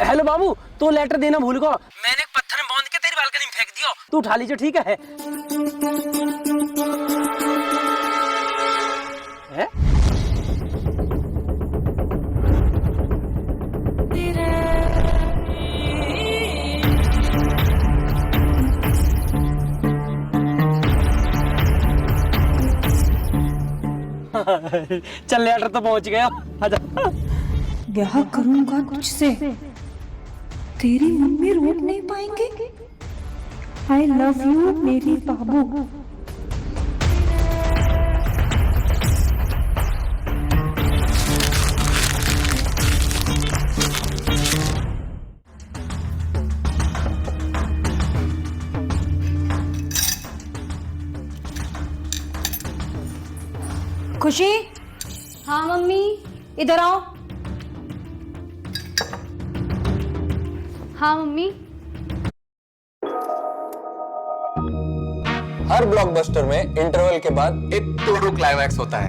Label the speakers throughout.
Speaker 1: Hello बाबू, तो letter देना भूल गो। मैंने एक पत्थर में बांध के तेरी बालकनी में फेंक दियो, तू उठा लीजिए, ठीक है? चल लेटर तो पहुंच गया। आजा।
Speaker 2: ब्याह करूंगा तुझसे, तेरी मम्मी रोक नहीं पाएंगे। आई लव यू मेरी बाबू। खुशी,
Speaker 3: हाँ मम्मी।
Speaker 2: इधर आओ।
Speaker 3: हाँ मम्मी।
Speaker 4: हर ब्लॉकबस्टर में इंटरवल के बाद एक टोटल क्लाइमैक्स होता है।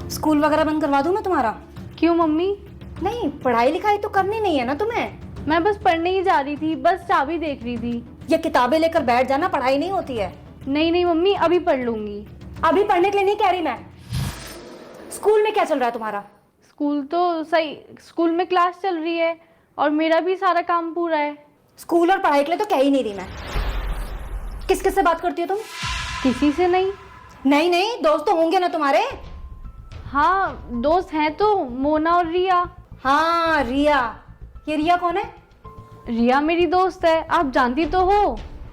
Speaker 2: स्कूल वगैरह बंद करवा दूं मैं तुम्हारा?
Speaker 3: क्यों मम्मी?
Speaker 2: नहीं, पढ़ाई लिखाई तो करनी नहीं है ना तुम्हें?
Speaker 3: मैं बस पढ़ने ही जा रही थी, बस चाबी देख रही थी।
Speaker 2: ये किताबें लेकर बैठ जाना, पढ़ाई नहीं होती है।
Speaker 3: नहीं नहीं मम्मी, अभी पढ़ लूंगी।
Speaker 2: अभी पढ़ने के लिए नहीं कह रही मैं। स्कूल में क्या चल रहा है तुम्हारा?
Speaker 3: स्कूल तो सही, स्कूल में क्लास चल रही है और मेरा भी सारा काम पूरा है।
Speaker 2: स्कूल और पढ़ाई के लिए तो कह ही नहीं रही मैं। किस किस से बात करती हो तुम?
Speaker 3: किसी से नहीं।
Speaker 2: नहीं नहीं, दोस्त तो होंगे ना तुम्हारे?
Speaker 3: हाँ दोस्त हैं तो, मोना और रिया।
Speaker 2: हाँ रिया। ये रिया कौन है?
Speaker 3: रिया मेरी दोस्त है, आप जानती तो हो।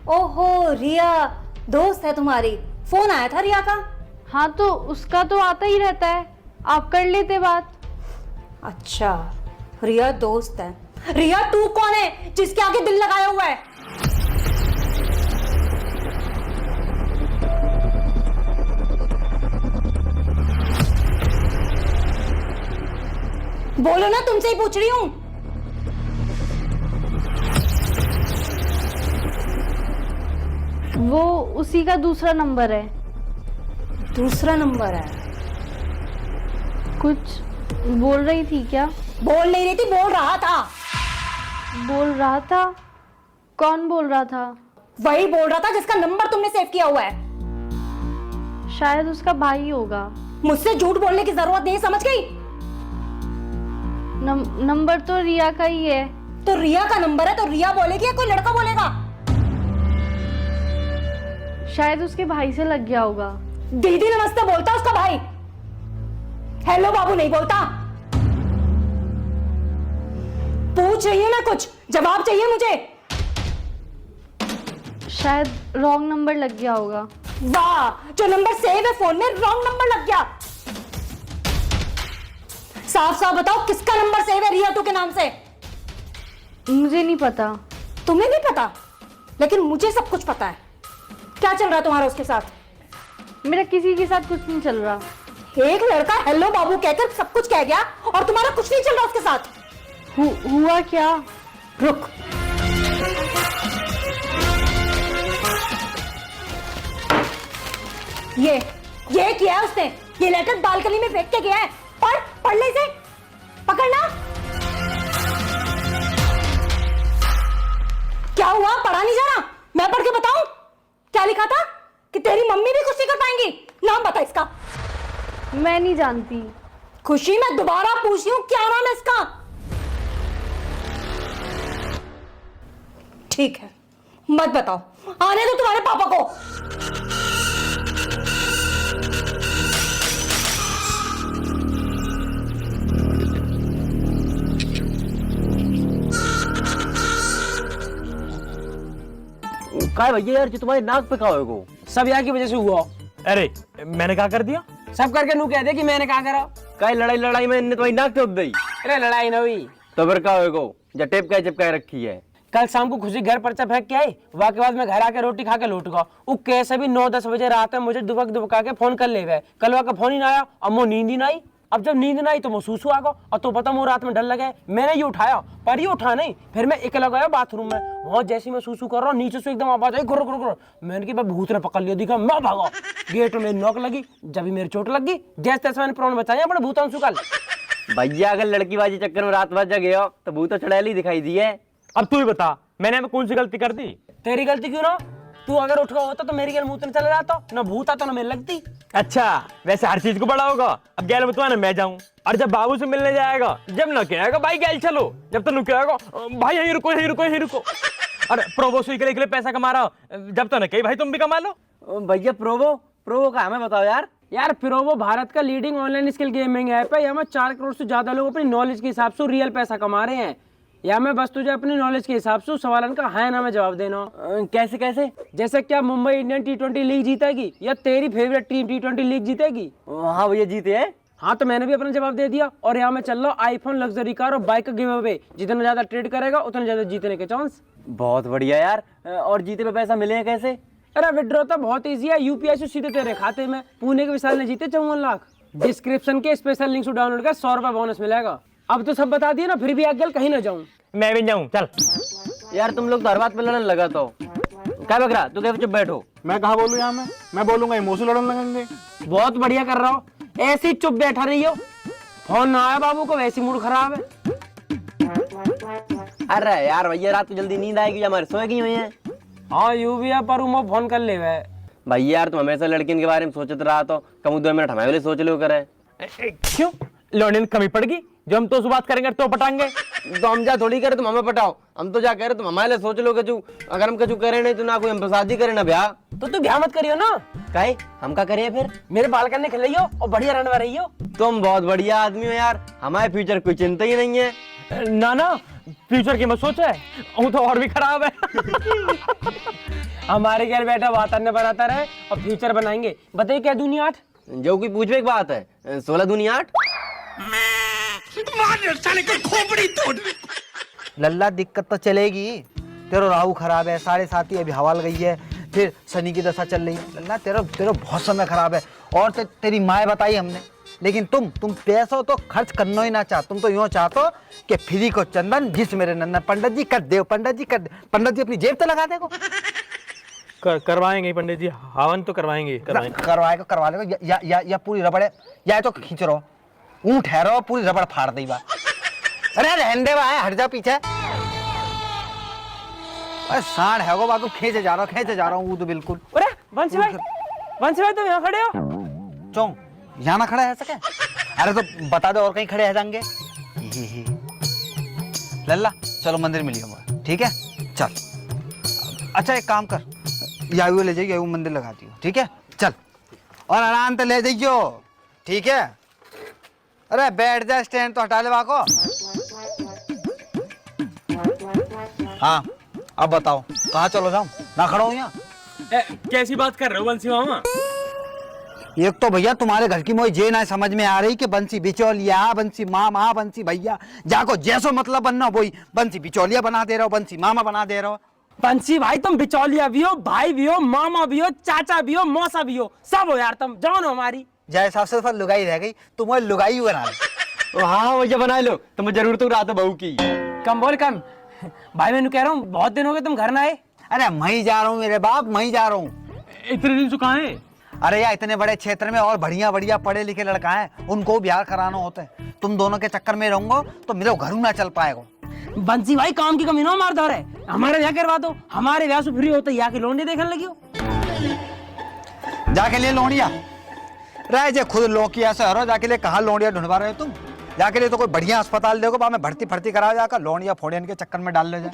Speaker 2: ओहो, रिया दोस्त है तुम्हारी। फोन आया था रिया का।
Speaker 3: हाँ तो उसका तो आता ही रहता है, आप कर लेते बात।
Speaker 2: अच्छा, रिया दोस्त है। रिया तू कौन है जिसके आगे दिल लगाया हुआ है? बोलो ना, तुमसे ही पूछ रही हूं।
Speaker 3: वो उसी का दूसरा नंबर है।
Speaker 2: दूसरा नंबर है?
Speaker 3: कुछ बोल रही थी क्या?
Speaker 2: बोल नहीं रही थी, बोल रहा था।
Speaker 3: बोल रहा था? कौन बोल रहा था?
Speaker 2: वही बोल रहा था जिसका नंबर तुमने सेव किया हुआ है।
Speaker 3: शायद उसका भाई होगा।
Speaker 2: मुझसे झूठ बोलने की जरूरत नहीं, समझ गई?
Speaker 3: नंबर तो रिया का ही है।
Speaker 2: तो रिया का नंबर है तो रिया बोलेगी या कोई लड़का बोलेगा?
Speaker 3: शायद उसके भाई से लग गया होगा।
Speaker 2: दीदी नमस्ते बोलता उसका भाई, हेलो बाबू नहीं बोलता। पूछ रही हूं ना, कुछ जवाब चाहिए मुझे।
Speaker 3: शायद रॉन्ग नंबर लग गया होगा।
Speaker 2: वाह, जो नंबर सेव है फोन में रॉन्ग नंबर लग गया। साफ साफ बताओ किसका नंबर सेव है रिया तू के नाम से?
Speaker 3: मुझे नहीं पता।
Speaker 2: तुम्हें नहीं पता? लेकिन मुझे सब कुछ पता है। क्या चल रहा है तुम्हारा उसके साथ?
Speaker 3: मेरा किसी के साथ कुछ नहीं चल रहा।
Speaker 2: एक लड़का हेलो बाबू कहकर सब कुछ कह गया और तुम्हारा कुछ नहीं चल रहा उसके साथ।
Speaker 3: हुआ क्या?
Speaker 2: रुक, ये किया है उसने। ये लेटर बालकनी में फेंक के गया है। पढ़ ले इसे, पकड़ना। क्या हुआ, पढ़ा नहीं जा रहा? मैं पढ़ के बताऊं क्या लिखा था? कि तेरी मम्मी भी कुछ नहीं कर पाएंगी। नाम बता इसका।
Speaker 3: मैं नहीं जानती।
Speaker 2: खुशी, मैं दोबारा पूछ रही हूं, क्या नाम है इसका? ठीक है, मत बताओ, आने दो तुम्हारे पापा को।
Speaker 1: काय भैया यार, जो तुम्हारे नाक पे का होगा सब यहाँ की वजह से हुआ।
Speaker 5: अरे मैंने क्या कर दिया?
Speaker 1: सब करके नू कह दे कि मैंने क्या करा। काय लड़ाई में इनने तुम्हारी नाक टोप दी। अरे लड़ाई ना हुई तो फिर क्या होगा? जटेप का चिपकाए रखी है। कल शाम को खुशी घर पर्चा फेंक के आई, वाके बाद मैं घर आके रोटी खा के लौट गया। वो कैसे भी 9-10 बजे रात में मुझे दुबक दुबका के फोन कर ले गए। कल का फोन ही ना आया और मुझे नींद ही ना आई। अब जब नींद ना आई तो महसूस हुआ को, और तो पता मुझे रात में डर लगा, मैंने ये उठाया पर ये उठा नहीं, फिर मैं अकेला गया बाथरूम में, वहां जैसे मैं सूसू कर रहा हूँ नीचे से एकदम आवाज आई गुर गुर गुर, मैंने कि भूत ने पकड़ लिया, दिखा मैं भागा, गेट में नॉक लगी, जब भी मेरी चोट लगी, जैसे तैसे मैंने प्राण बचाया अपने भूतांशु कल। भैया अगर लड़कीबाजी चक्कर में रात भर जगे हो तो भूत चुड़ैल ही दिखाई दी है।
Speaker 5: अब तू ही बता, मैंने अब कौन सी गलती कर दी?
Speaker 1: तेरी गलती क्यों ना, तू अगर उठ गया होता तो मेरी गैल मुंह में चला जाता, ना भूत आता ना मेरे लगती।
Speaker 5: अच्छा, वैसे हर चीज को बड़ा होगा, अब गैल बतवा ना मैं जाऊं, और जब बाबू से मिलने जाएगा, जब न कहेगा भाई गैल चलो, जब तो न कहेगा भाई यहीं रुको यहीं रुको यहीं रुको। अरे प्रोबो से के लिए पैसा कमा रहा हो, जब तो न कही भाई तुम भी कमा लो।
Speaker 1: भैया प्रोवो का हमें बताओ यार प्रोवो भारत का leading online skill gaming app है। यहाँ में 4 करोड़ से ज्यादा लोग अपनी नॉलेज के हिसाब से रियल पैसा कमा रहे हैं। या मैं बस तुझे अपनी नॉलेज के हिसाब से सवालन का हाँ ना में जवाब देना। कैसे कैसे? जैसे क्या मुंबई इंडियन T20 लीग जीतेगी या तेरी फेवरेट टीम T20 लीग जीतेगी? हाँ भैया जीते है। हाँ तो मैंने भी अपना जवाब दे दिया, और यहाँ मैं चल रहा हूँ आईफोन लग्जरी कार और बाइक का गिव अवे, जितना ज्यादा ट्रेड करेगा उतना ज्यादा जीतने के चांस। बहुत बढ़िया यार, और जीते पे पैसा मिले कैसे? अरे विड्रॉ तो बहुत इजी है, यूपीआई से सीधे तेरे खाते में। पुणे के विशाल ने जीते 54 लाख। डिस्क्रिप्शन के स्पेशल लिंक से डाउनलोड कर 100 रुपए बोनस मिलेगा। अब तो सब बता दिया ना, फिर भी आगे कहीं ना जाऊं।
Speaker 5: मैं भी जाऊं, चल।
Speaker 1: यार तुम लोग तो हर बात पे लड़ने लगा तो क्या बक रहा, तू कहीं चुप बैठो।
Speaker 6: मैं कहा बोलूं यहाँ मैं बोलूंगा इमोशनल लड़ने लगेंगे।
Speaker 1: बहुत बढ़िया कर रहा हो, ऐसे ही चुप बैठा रही हो। फोन ना आया बाबू को, वैसी मूड खराब है। अरे यार भैया रात को जल्दी नींद आएगी, हमारे सोएगी हुई है। हाँ यूं भी है, पर वो फोन कर ले भैया यार, तुम हमेशा लड़किन के बारे में सोचते रहा तो कम 2 मिनट हमारे लिए सोच लो करे।
Speaker 5: क्यों लौंडे कमी पड़गी, जो हम तो बात करेंगे तो पटाएंगे।
Speaker 1: तो हम जा थोड़ी करे तुम हमें पटाओ, हम तो जा कह रहे तुम हमारे लिए सोच लो कचू। अगर हम कचू करे नहीं तो ना कोई हम शादी करे ना ब्याह। तो तू ब्याह मत करियो ना। काहे हम का करिए फिर? मेरे बाल करने खिलाइयो और बढ़िया रहने रही हो। तुम बहुत बढ़िया आदमी हो यार, हमारे फ्यूचर कोई चिंता ही नहीं है।
Speaker 5: ना फ्यूचर की मत सोच है, वो तो और भी खराब है।
Speaker 1: हमारे घर बैठा वातावरण बनाता रहे और फ्यूचर बनाएंगे। बताइए क्या दूनी 8? जो कोई पूछने की बात है, 16 दूनी 8।
Speaker 7: लल्ला दिक्कत तो चलेगी, तेरा राहु खराब है, 7.5 अभी हवाल गई है, फिर शनि की दशा चल रही है। लल्ला तेरा बहुत समय खराब है। और तेरी माँ बताई हमने, लेकिन तुम पैसों तो खर्च करना ही ना चाह। तुम तो यूँ चाहते कि फ्री को चंदन जिस मेरे नंदन। पंडित जी कर दे, पंडित जी कर दे, पंडित जी अपनी जेब तो लगा देगो।
Speaker 5: करवाएंगे पंडित जी, हवन तो करवाएंगे।
Speaker 7: करवा लेगा या पूरी रबड़े, या तो खींच रहो ऊँ ठहरो पूरी रबड़ फाड़ दी बा। अरे रहने दे भाई, हट जा पीछे। अरे सांड है वो, बात खींचे जा रहा हूँ वो तो बिल्कुल।
Speaker 1: अरे बंसी भाई तुम यहाँ खड़े हो?
Speaker 7: चौं यहाँ ना खड़ा है सके? अरे तो बता दो और कहीं खड़े है जाएंगे। लल्ला चलो मंदिर मिलिए, ठीक है चल। अच्छा एक काम कर, यायू ले जाइए, यायू मंदिर लगाती हो, ठीक है चल। और आराम से ले जाइयो, ठीक है। अरे बैठ जा, स्टैंड तो हटा ले वाको। हाँ अब बताओ कहाँ चलो जाऊं, ना खड़ा हूँ यहाँ।
Speaker 5: कैसी बात कर रहे हो बंसी मामा?
Speaker 7: एक तो भैया तुम्हारे घर की मोई जे ना समझ में आ रही कि बंसी बिचौलिया, बंसी मामा, बंसी भैया, जाको जैसो मतलब बनना वही बंसी बिचौलिया बना दे रहे हो, बंसी मामा बना दे रहे हो।
Speaker 1: बंसी भाई तुम बिचौलिया भी हो, भाई भी हो, मामा भी हो, चाचा भी हो, मौसा भी हो, सब हो यार तुम। जान हो हमारी
Speaker 7: जय सबसे फल लुगाई रह गई, तुम वो लुगाई बना लो।
Speaker 1: हाँ भैया बना लो, तुम्हें जरूरत हो रहा था बहू की। कम बोल कम भाई, मैं कह रहा हूँ बहुत दिन हो गए तुम घर ना आए।
Speaker 7: अरे मैं ही जा रहा हूँ मेरे बाप, मैं ही जा रहा हूँ।
Speaker 5: इतने दिन से कहाँ है?
Speaker 7: अरे यार इतने बड़े क्षेत्र में और बढ़िया पढ़े लिखे लड़का है, उनको बिहार कराना होता है। तुम दोनों के चक्कर में रहूंगा तो मेरे घर ना चल पाएगा।
Speaker 1: बंसी भाई काम की कमी ना मार दो रे, हमारे यहाँ करवा दो, हमारे ब्याह से फ्री होते यहाँ के लोंडे देखने लगी हो।
Speaker 7: जाके लिए लोनिया रह जे, खुद लोकिया से हरो जाके लिए कहाँ लोनिया ढूंढवा रहे हो तुम? जाके लिए तो कोई बढ़िया अस्पताल देखो, बा में भर्ती करा जाकर लोनिया फोड़ियन के चक्कर में डाल ले जाए।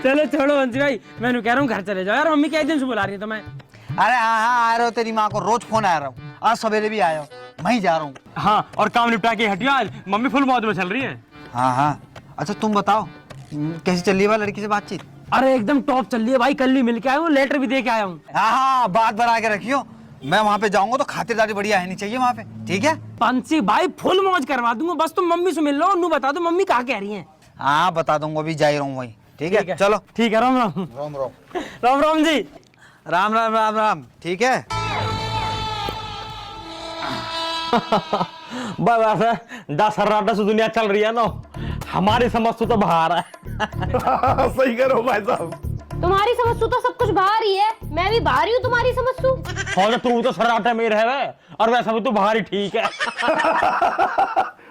Speaker 1: चलो छोड़ो बंसी भाई, मैं कह रहा हूँ घर चले जाओ यार, मम्मी क्या दिन से बुला रही है तुम्हें।
Speaker 7: अरे हाँ आ रहे हो, तेरी माँ को रोज फोन आ रहा हूँ, आज सवेरे भी आया हो, मैं ही जा रहा हूँ।
Speaker 5: हाँ और काम निपटा के हटियो, आज मम्मी फुल मौज में चल रही है।
Speaker 7: हाँ अच्छा तुम बताओ कैसी चल रही है लड़की से बातचीत?
Speaker 1: अरे एकदम टॉप चल रही है भाई, कल ही मिल के आया हूँ, लेटर भी दे के आया हूँ।
Speaker 7: हाँ बात बना के रखियो, मैं वहाँ पे जाऊंगा तो खातिरदारी बढ़िया है नहीं चाहिए वहाँ पे, ठीक है?
Speaker 1: बंसी भाई फुल मौज करवा दूंगा, बस तुम मम्मी से मिल लो, नू बता दो मम्मी कहाँ कह रही है।
Speaker 7: हाँ बता दूंगा, अभी जा ही रहा हूँ वही, ठीक है चलो।
Speaker 1: ठीक है, राम राम।
Speaker 7: राम राम
Speaker 1: राम राम जी।
Speaker 7: राम राम राम राम, ठीक है।
Speaker 5: बस ऐसे 10 से दुनिया चल रही है ना, हमारी समझ तो बाहर है।
Speaker 6: सही करो भाई साहब।
Speaker 2: तुम्हारी समझ तो सब कुछ बाहर ही है, मैं भी बाहर ही हूँ तुम्हारी समझ से।
Speaker 5: और तू तो सराटे में ही रहे और वैसा भी तू बाहर ही ठीक है।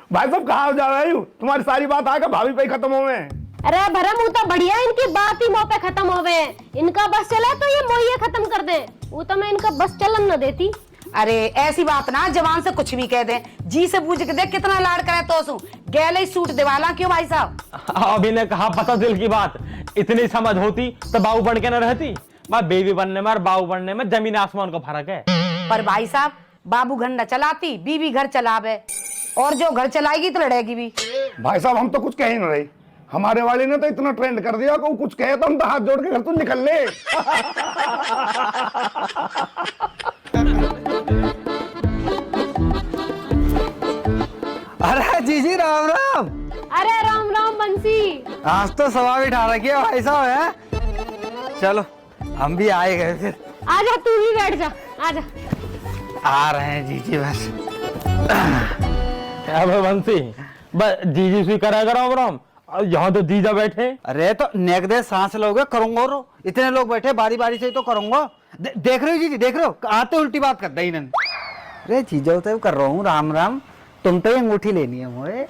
Speaker 6: भाई साहब कहाँ जा रहे हो? तुम्हारी सारी बात आकर भाभी पे ही खत्म हो गए।
Speaker 2: अरे भरम वो तो बढ़िया, इनकी बात ही मुंह पे खत्म हो गए। इनका बस चला तो ये मोहिए खत्म कर दे, वो तो मैं इनका बस चलन न देती।
Speaker 8: अरे ऐसी बात ना जवान से कुछ भी कह दे, जी से पूछ के देख कितना लाड करे तो सू गैले सूट दिवाला क्यों भाई साहब?
Speaker 5: अभी ने कहा पता दिल की बात, इतनी समझ होती तो बाबू बन के न रहती। मैं बेबी बनने में और बाबू बनने में जमीन आसमान का फर्क है।
Speaker 8: पर भाई साहब बाबू घर न चलाती, बीबी घर चलावे, और जो घर चलाएगी तो लड़ेगी भी।
Speaker 6: भाई साहब हम तो कुछ कह ही नहीं रहे, हमारे वाले ने तो इतना ट्रेंड कर दिया कि वो कुछ कहे तो हम तो हाथ जोड़ के घर तो निकल ले।
Speaker 7: अरे जीजी राम राम।
Speaker 3: अरे राम राम बंसी।
Speaker 7: आज तो सवा बिठा रखी है भाई साहब है। चलो हम भी आए गए फिर।
Speaker 3: आजा तू भी बैठ जा, आजा।
Speaker 7: आ रहे हैं जीजी बस।
Speaker 5: अब बंसी बस जीजी से करेगा राम राम, यहाँ तो जीजा बैठे।
Speaker 7: अरे तो नेक दे सांस लोगे करूंगा, रो इतने लोग बैठे बारी बारी से तो करूंगा। देख रहे हो जीजी, देख रहे हो आते उल्टी बात करता ही नहीं। अरे जीजा तो कर रहा हूँ राम राम, तुम तो ये अंगूठी लेनी है मुझे।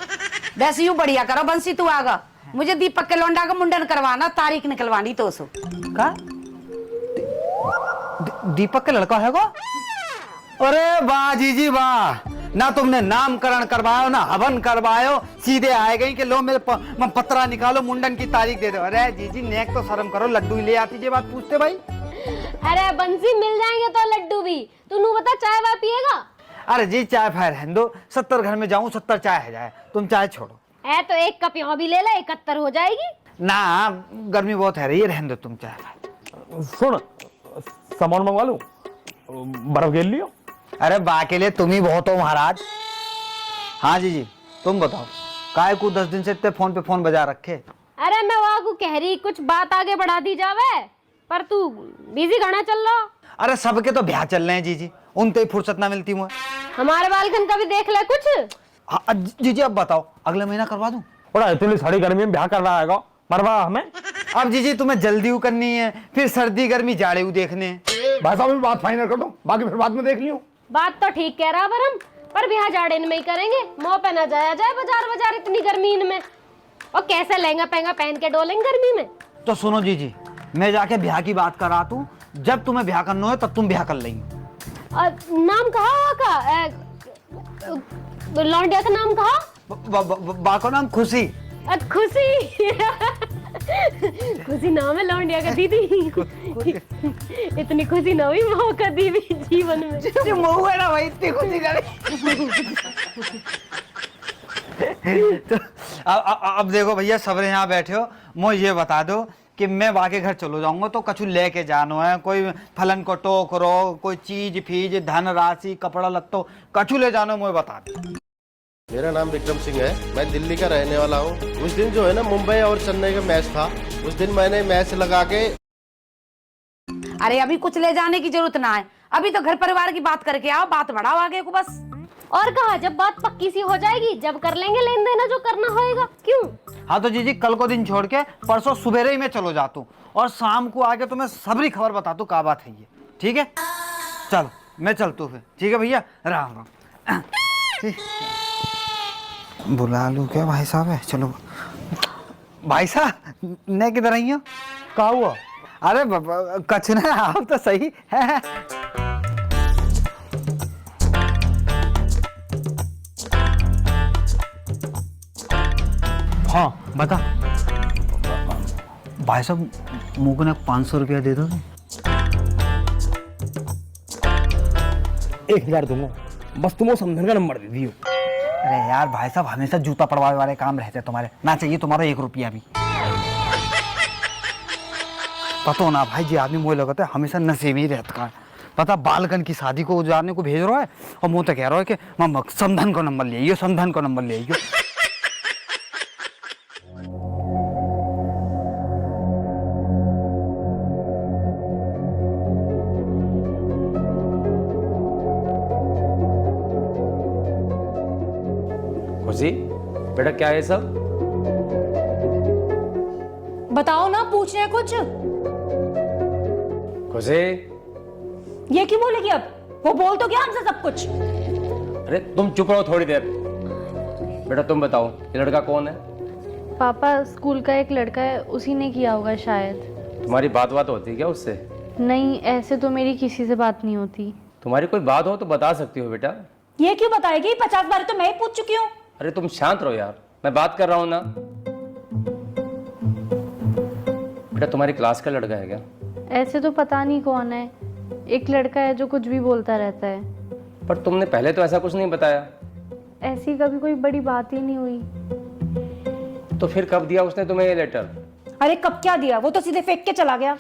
Speaker 8: वैसे यूं बढ़िया करो बंसी, तू आगा मुझे दीपक के लौंडा का मुंडन करवाना, तारीख निकलवानी तो सो
Speaker 7: का दीपक का लड़का है को? अरे वाह जीजी वाह, ना तुमने नामकरण करवायो ना हवन करवायो, सीधे आए गई कि लो मेरे पत्रा निकालो मुंडन की तारीख दे दो। अरे जीजी नेक तो शर्म करो, लड्डू ही ले आती जे बात पूछते भाई।
Speaker 3: अरे बंसी मिल जाएंगे तो लड्डू भी, तू बता चाय वाय पिएगा?
Speaker 7: अरे जी चाय फाय रहने दो, 70 घर में जाऊं 70 चाय है जाए, तुम चाय छोड़ो।
Speaker 3: है तो एक कप यहाँ भी ले ले, 71 हो जाएगी।
Speaker 7: ना गर्मी बहुत है रही है, रहने दो तुम चाय।
Speaker 5: सुन सामान मंगवा लूं, बर्फ घेर लियो।
Speaker 7: अरे बा के लिए तुम ही बहुत हो महाराज। हाँ जी जी तुम बताओ, काय को 10 दिन से इतने फोन पे फोन बजा रखे।
Speaker 3: अरे मैं वहाँ को कह रही कुछ बात आगे बढ़ा दी जावे, पर तू बिजी घना चल रहा।
Speaker 7: अरे सबके तो ब्याह चल रहे हैं जीजी, उनते ही फुर्सत ना मिलती मुझे।
Speaker 3: हमारे बालकन का भी देख ले कुछ।
Speaker 7: हाँ जीजी अब बताओ अगले महीना करवा दूं?
Speaker 5: बड़ा इतनी सारी गर्मी में ब्याह कर रहा है मरवा हमें।
Speaker 7: अब जीजी तुम्हें जल्दी करनी है, फिर सर्दी गर्मी जाड़े देखने हैं।
Speaker 6: भाई साहब भी बात फाइनल कर दो, बाकी फिर बाद में देख लियो।
Speaker 3: बात तो ठीक कह रहा बरम, पर ब्याह जाड़े में ही करेंगे, मुंह पे ना जाया जाए बाजार बाजार इतनी गर्मी में, और कैसे लहंगा पहंगा पहन के डोलेंगे गर्मी में।
Speaker 7: तो सुनो जीजी, मैं जाके ब्याह की बात करा तू, जब तुम्हें ब्याह करना हो तब तुम ब्याह कर लेंगे।
Speaker 3: नाम कहा का? लौंडिया का नाम कहा?
Speaker 7: बा को नाम खुशी।
Speaker 3: खुशी। खुशी नाम है लौंडिया का दीदी। इतनी खुशी ना हुई मौका दी भी जीवन में।
Speaker 7: मऊ है ना भाई, इतनी खुशी करे। तो अब देखो भैया सब यहाँ बैठे हो, मुझे ये बता दो कि मैं वाके घर चलो जाऊंगा तो कछु लेके जानो है, कोई फलन को टोकरो, कोई चीज फीज धन राशि कपड़ा लत्तो कछु ले जानो, मुझे बता दो।
Speaker 9: मेरा नाम विक्रम सिंह है, मैं दिल्ली का रहने वाला हूँ। उस दिन जो है ना मुंबई और चेन्नई का मैच था, उस दिन मैंने मैच लगा के।
Speaker 8: अरे अभी कुछ ले जाने की जरूरत ना है, अभी तो घर परिवार की बात करके आओ, बात बढ़ाओ आगे को बस।
Speaker 3: और कहा जब बात पक्की सी हो जाएगी जब कर लेंगे लेन देन जो करना होएगा। क्यों?
Speaker 7: हाँ तो जीजी कल को दिन छोड़ के परसों सुबह ही मैं चलो जाता हूँ, और शाम को आके तुम्हें सबरी खबर बताता हूँ क्या बात है ये, ठीक है? चलो मैं चलता हूँ फिर, ठीक है भैया, राम राम। बुला लूँ क्या भाई साहब है? चलो भाई साहब ने किधर आई हो?
Speaker 5: क्या हुआ?
Speaker 7: अरे कछ ना, आप तो सही है।
Speaker 5: हाँ बता।
Speaker 7: भाई साहब मुझको ना 500 रुपया दे दो।
Speaker 5: 1000 दूंगा, बस तुम वो समझन का नंबर दे दियो।
Speaker 7: अरे यार भाई साहब हमेशा जूता पड़वाने वाले काम रहते हैं तुम्हारे, ना चाहिए तुम्हारा 1 रुपया भी। पता ना भाई जी आदमी मुझे लगता है हमेशा नशे ही रहता है। पता बालकन की शादी को जाने को भेज रहा है और मुझे तो कह रहा है कि मामा समधन को नंबर ले आइयो, समधन को नंबर ले आइयो।
Speaker 1: खुशी बेटा क्या है सब?
Speaker 8: बताओ ना, पूछ रहे हैं कुछ।
Speaker 1: खुशी
Speaker 8: ये क्यों बोलेगी अब? वो बोल तो गया हमसे सब कुछ।
Speaker 1: अरे तुम चुप रहो थोड़ी देर। बेटा तुम बताओ ये लड़का कौन है?
Speaker 3: पापा स्कूल का एक लड़का है, उसी ने किया होगा शायद।
Speaker 1: तुम्हारी बात होती है क्या उससे?
Speaker 3: नहीं, ऐसे तो मेरी किसी से बात नहीं होती।
Speaker 1: तुम्हारी कोई बात हो तो बता सकती हो बेटा।
Speaker 8: ये क्यों बताएगी? 50 बार तो मैं ही पूछ चुकी हूँ।
Speaker 1: अरे तुम शांत रहो यार, मैं बात कर रहा हूँ ना। बेटा तुम्हारी क्लास का लड़का है क्या?
Speaker 3: ऐसे तो पता नहीं कौन है, एक लड़का है जो कुछ भी बोलता रहता है।
Speaker 1: पर तुमने पहले तो ऐसा कुछ नहीं बताया।
Speaker 3: ऐसी कभी कोई बड़ी बात ही नहीं हुई।
Speaker 1: तो फिर कब दिया उसने तुम्हें ये लेटर?
Speaker 8: अरे कब क्या दिया, वो तो सीधे फेंक के चला गया।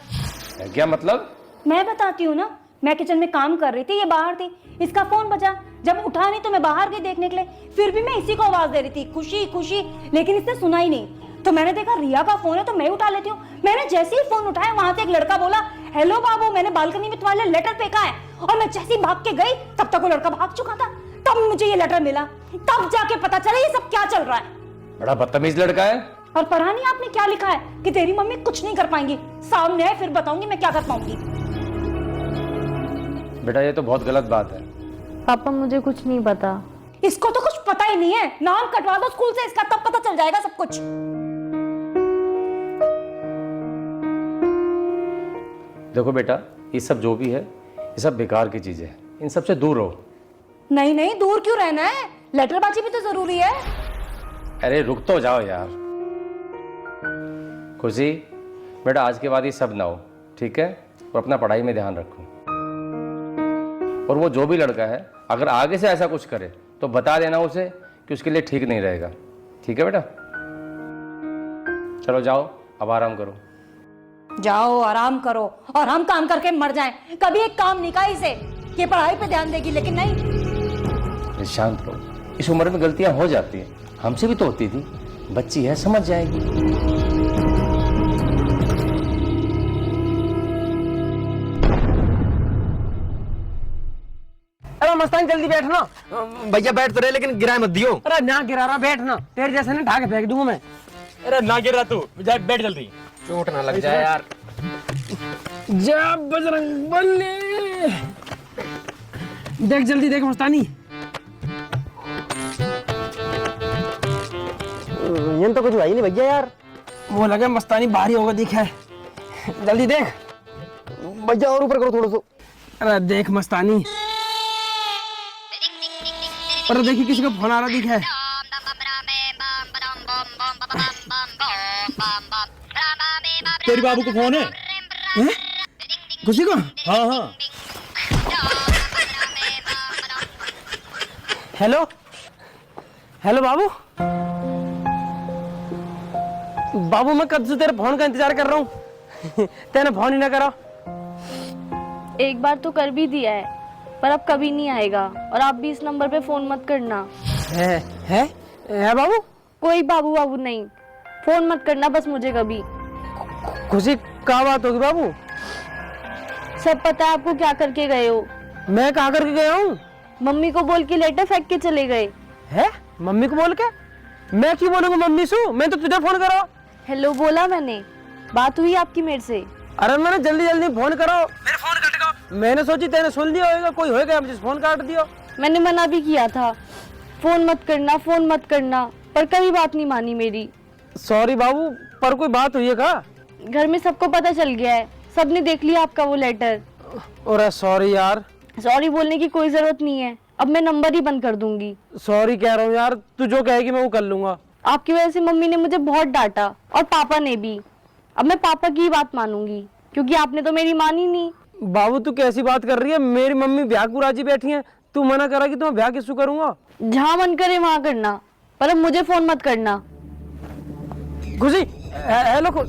Speaker 1: क्या मतलब?
Speaker 8: मैं बताती हूँ ना, मैं किचन में काम कर रही थी, ये बाहर थी, इसका फोन बजा, जब उठा नहीं तो मैं बाहर गई देखने के लिए, फिर भी मैं इसी को आवाज दे रही थी, खुशी खुशी, लेकिन इसने सुना ही नहीं। तो मैंने देखा रिया का फोन है तो मैं उठा लेती हूँ। मैंने जैसे ही फोन उठाया वहां से एक लड़का बोला, हेलो बाबू, मैंने बालकनी में तुम्हारे लिए लेटर फेंका है। और मैं जैसे ही भाग के गई तब तक वो लड़का भाग चुका था। तब मुझे ये लेटर मिला, तब जाके पता चला ये सब क्या चल रहा है।
Speaker 1: बड़ा बदतमीज लड़का है।
Speaker 8: और पढ़ा नहीं आपने क्या लिखा है कि तेरी मम्मी कुछ नहीं कर पाएंगी, सामने है फिर बताऊंगी मैं क्या कर पाऊंगी।
Speaker 1: बेटा ये तो बहुत गलत बात है।
Speaker 3: पापा मुझे कुछ नहीं पता।
Speaker 8: इसको तो कुछ पता ही नहीं है, नाम कटवा दो स्कूल से इसका, तब पता चल जाएगा सब कुछ।
Speaker 1: देखो बेटा ये सब जो भी है ये सब बेकार की चीजें हैं, इन सब से दूर रहो।
Speaker 8: नहीं नहीं, दूर क्यों रहना है, लेटरबाजी भी तो जरूरी है।
Speaker 1: अरे रुक तो जाओ यार। खुशी बेटा आज के बाद ये सब ना हो, ठीक है? और अपना पढ़ाई में ध्यान रखो। और वो जो भी लड़का है अगर आगे से ऐसा कुछ करे तो बता देना उसे कि उसके लिए ठीक नहीं रहेगा, ठीक है बेटा? चलो जाओ अब आराम करो।
Speaker 8: जाओ आराम करो और हम काम करके मर जाएं। कभी एक काम नहीं कहा इसे कि पढ़ाई पे ध्यान देगी, लेकिन नहीं।
Speaker 1: शांत रहो, इस उम्र में गलतियां हो जाती हैं, हमसे भी तो होती थी। बच्ची है, समझ जाएगी।
Speaker 5: अरे मस्तान जल्दी बैठना। भैया बैठ तो रहे लेकिन गिराए मत दियो।
Speaker 1: अरे ना गिरा रहा, बैठना, तेरे जैसे ना ढाके फेंक दूंगा मैं।
Speaker 5: अरे ना गिर रहा तू, जा बैठ जल्दी।
Speaker 1: चोट ना लग जाए यार। जा बजरंग बली। देख जल्दी देख मस्तानी।
Speaker 5: ये तो कुछ हुआ ही नहीं भैया यार।
Speaker 1: वो लगे मस्तानी भारी होगा, दिखा है। जल्दी देख
Speaker 5: भैया, और ऊपर करो थोड़ा सा।
Speaker 1: अरे देख मस्तानी। अरे देखिए किसी का फोन आ रहा दिखा है।
Speaker 5: तेरी बाबू को फोन है?
Speaker 1: खुशी को?
Speaker 5: हाँ हाँ।
Speaker 1: हेलो हेलो बाबू। बाबू मैं कब से तेरे फोन का इंतजार कर रहा हूँ। तेने फोन ही ना करा।
Speaker 3: एक बार तो कर भी दिया है, पर अब कभी नहीं आएगा। और आप भी इस नंबर पे फोन मत करना।
Speaker 1: है बाबू?
Speaker 3: कोई बाबू बाबू नहीं, फोन मत करना बस मुझे कभी।
Speaker 1: खुशी क्या बात होगी बाबू?
Speaker 3: सब पता है आपको क्या करके गए हो।
Speaker 1: मैं कहाँ करके गया हूँ?
Speaker 3: मम्मी को बोल के लेटर फेंक के चले गए।
Speaker 1: है? मम्मी को बोल के? मैं क्यों बोलूंगा मम्मी से? मैं तो तुझे फोन करा।
Speaker 3: हेलो बोला मैंने, बात हुई आपकी मेरे से।
Speaker 1: अरे मैंने जल्दी जल्दी फोन करो, मेरे फोन कट गया। मैंने सोची तेने सुन लिया होगा, कोई होगा मुझे फोन काट दिया।
Speaker 3: मैंने मना भी किया था, फोन मत करना फोन मत करना, पर कभी बात नहीं मानी मेरी।
Speaker 1: सॉरी बाबू, पर कोई बात हुई है क्या?
Speaker 3: घर में सबको पता चल गया है, सबने देख लिया आपका वो लेटर।
Speaker 1: अरे सॉरी यार।
Speaker 3: सॉरी बोलने की कोई जरूरत नहीं है, अब मैं नंबर ही बंद कर दूंगी।
Speaker 1: सॉरी कह रहा हूँ यार, तू जो कहेगी मैं वो कर लूंगा।
Speaker 3: आपकी वजह से मम्मी ने मुझे बहुत डांटा और पापा ने भी। अब मैं पापा की ही बात मानूंगी, क्योंकि आपने तो मेरी मानी नहीं।
Speaker 1: बाबू तू कैसी बात कर रही है? मेरी मम्मी ब्याह को राजी बैठी है, तू मना करा कि तो मैं ब्याह किसको करूंगा?
Speaker 3: जहाँ मन करे वहाँ करना, पर अब मुझे फोन मत करना।
Speaker 1: खुशी हेलो।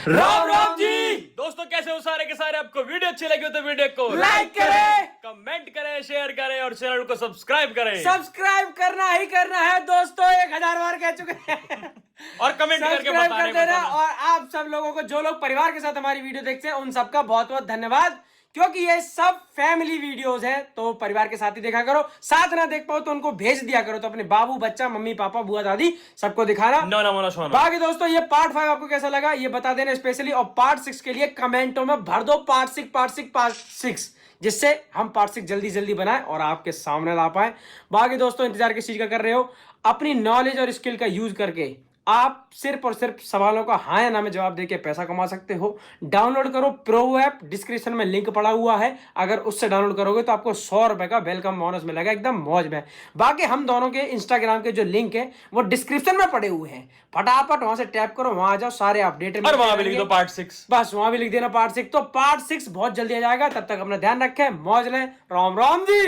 Speaker 5: राम राम जी दोस्तों, कैसे हो सारे के सारे? आपको वीडियो अच्छी लगी हो तो वीडियो को
Speaker 1: लाइक करें,
Speaker 5: कमेंट करें, शेयर करें और चैनल को सब्सक्राइब करें।
Speaker 1: सब्सक्राइब करना ही करना है दोस्तों, 1000 बार कह चुके हैं।
Speaker 5: और कमेंट करके
Speaker 1: सब्सक्राइब
Speaker 5: बताने
Speaker 1: कर देना।
Speaker 5: बताना।
Speaker 1: और आप सब लोगों को, जो लोग परिवार के साथ हमारी वीडियो देखते हैं, उन सबका बहुत बहुत धन्यवाद, क्योंकि ये सब फैमिली वीडियोस हैं, तो परिवार के साथ ही देखा करो। साथ ना देख पाओ तो उनको भेज दिया करो, तो अपने बाबू, बच्चा, मम्मी, पापा, बुआ, दादी सबको दिखाना।
Speaker 5: नो ना सोना।
Speaker 1: बाकी दोस्तों, ये पार्ट 5 आपको कैसा लगा ये बता देना स्पेशली, और पार्ट 6 के लिए कमेंटों में भर दो पार्ट 6, जिससे हम पार्ट 6 जल्दी जल्दी बनाए और आपके सामने ला पाए। बाकी दोस्तों, इंतजार किस चीज का कर रहे हो? अपनी नॉलेज और स्किल का यूज करके आप सिर्फ और सिर्फ सवालों का हाँ या ना में जवाब देके पैसा कमा सकते हो। डाउनलोड करो प्रो ऐप, डिस्क्रिप्शन में लिंक पड़ा हुआ है, अगर उससे डाउनलोड करोगे तो आपको 100 रुपए का वेलकम बोनस मिलेगा, एकदम मौज में। बाकी हम दोनों के इंस्टाग्राम के जो लिंक है वो डिस्क्रिप्शन में पड़े हुए हैं, फटाफट वहां से टैप करो, वहां आ जाओ, सारे अपडेट।
Speaker 5: और वहां भी लिख दो पार्ट 6,
Speaker 1: बस वहां भी लिख देना पार्ट 6। तो पार्ट 6 बहुत जल्दी आ जाएगा, तब तक अपना ध्यान रखें, मौज लें। राम राम जी।